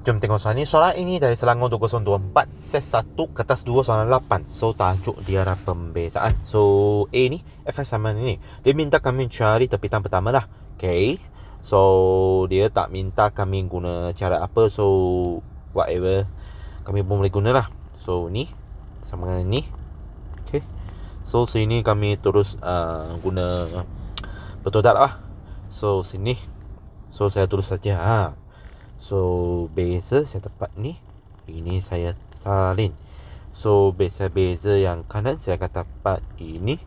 Jom tengok soalan ni. Soalan ini dari Selangor 2024, set 1, kertas 2, soalan 8. So tajuk dia adalah pembezaan. So A ni, FX sama ni, dia minta kami cari tepitan pertama lah. Okay, so dia tak minta kami guna cara apa. So whatever, kami pun boleh guna lah. So ni sama dengan ni. Okay, so sini kami terus guna betul tak lah. So sini, so saya tulis saja So beza saya dapat ni, ini saya salin. So beza yang kanan saya akan dapat ini.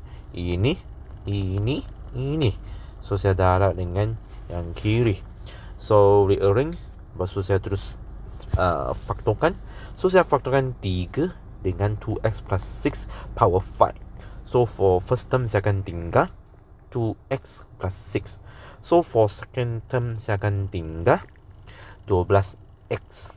So saya darab dengan yang kiri. So rearrange, lepas tu saya terus faktorkan. So saya faktorkan 3 dengan 2x plus 6 power 5. So for first term saya akan tinggal 2x plus 6. So for second term saya akan tinggal 12x.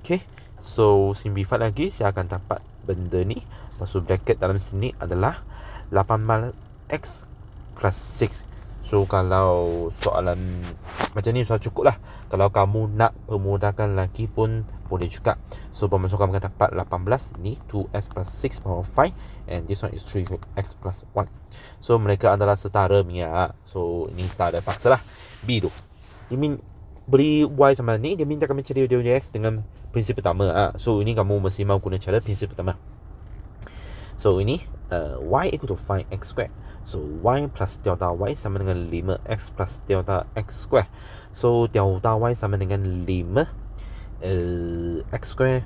Okay, so simplify lagi, saya akan dapat benda ni. Lepas tu bracket dalam sini adalah 18x plus 6. So kalau soalan macam ni sudah cukup lah. Kalau kamu nak permudahkan lagi pun boleh juga. So bermaksud kamu akan dapat 18, ni 2x plus 6 power 5, and this one is 3x plus 1. So mereka adalah setara punya. So ini tak ada paksa lah. B tu, beri y sama ni, dia minta kami cari dx dengan prinsip pertama. So ini kamu mesti mahu guna cara prinsip pertama. So ini y equal to 5x square. So y plus delta y sama dengan 5x plus delta x square. So delta y sama dengan 5 x square.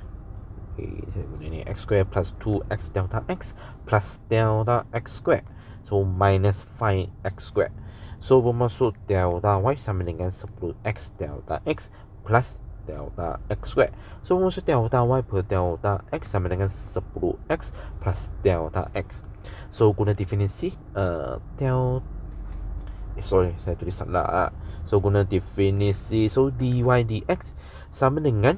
Saya guna ni x square plus 2x delta x plus delta x square. So minus 5x square. So bermaksud delta y sama dengan 10x delta x plus delta x square. So bermaksud delta y per delta x sama dengan 10x plus delta x. So guna definisi saya tulis salah. So guna definisi, so dy dx sama dengan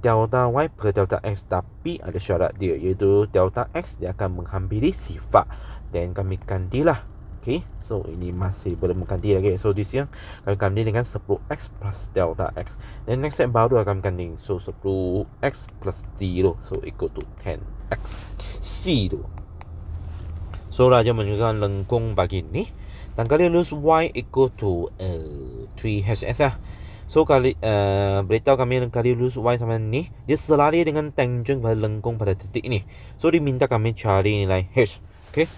delta y per delta x, tapi ada syarat dia, iaitu delta x dia akan menghampiri sifar, dan kami gantilah. Okay, so ini masih belum ganti lagi. So this yang kami ganti dengan 10x plus delta x. Dan next step baru akan ganti. So 10x plus 0, so equal to 10x. C tu. So Raja menunjukkan lengkung bagi ni. Dan kali lulus y equal to 3hs lah. So kali beritahu kami kali lulus y sama ni, dia selari dengan tangent pada lengkung pada titik ini. So diminta kami cari nilai h. Okay,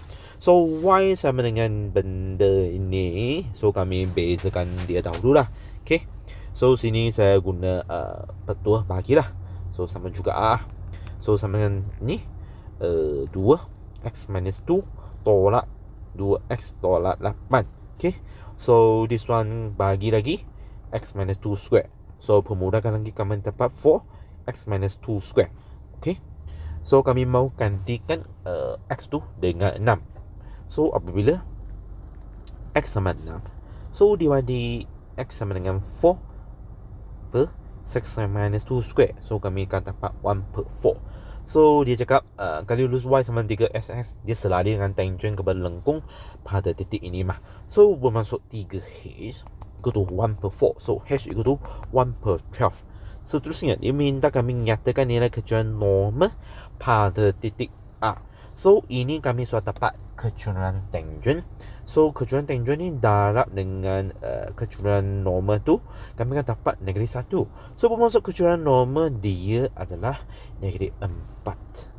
so y sama dengan benda ini. So kami bezakan dia dahulu lah. Okay, so sini saya guna petua bagilah. So sama juga So sama dengan ni 2x minus 2 tolak 2x tolak 8. Okay, so this one bagi lagi x minus 2 square. So permudahkan lagi kami dapat 4x minus 2 square. Okay, so kami mau gantikan x tu dengan 6. So apabila x sama 6, so diwadi x sama dengan 4 per 6 minus 2 square. So kami akan dapat 1 per 4. So dia cakap kali lulus y sama 3ss, dia selari dengan tangent kepada lengkung pada titik ini mah. So bermaksud 3h equal to 1 per 4. So h equal to 1 per 12. Seterusnya dia minta kami nyatakan nilai kecurangan normal pada titik A. So ini kami sudah dapat kecurangan tangent. So kecurangan tangent ni darab dengan kecurangan normal tu, kami akan dapat negatif 1. So bermaksud kecurangan normal dia adalah negatif 4.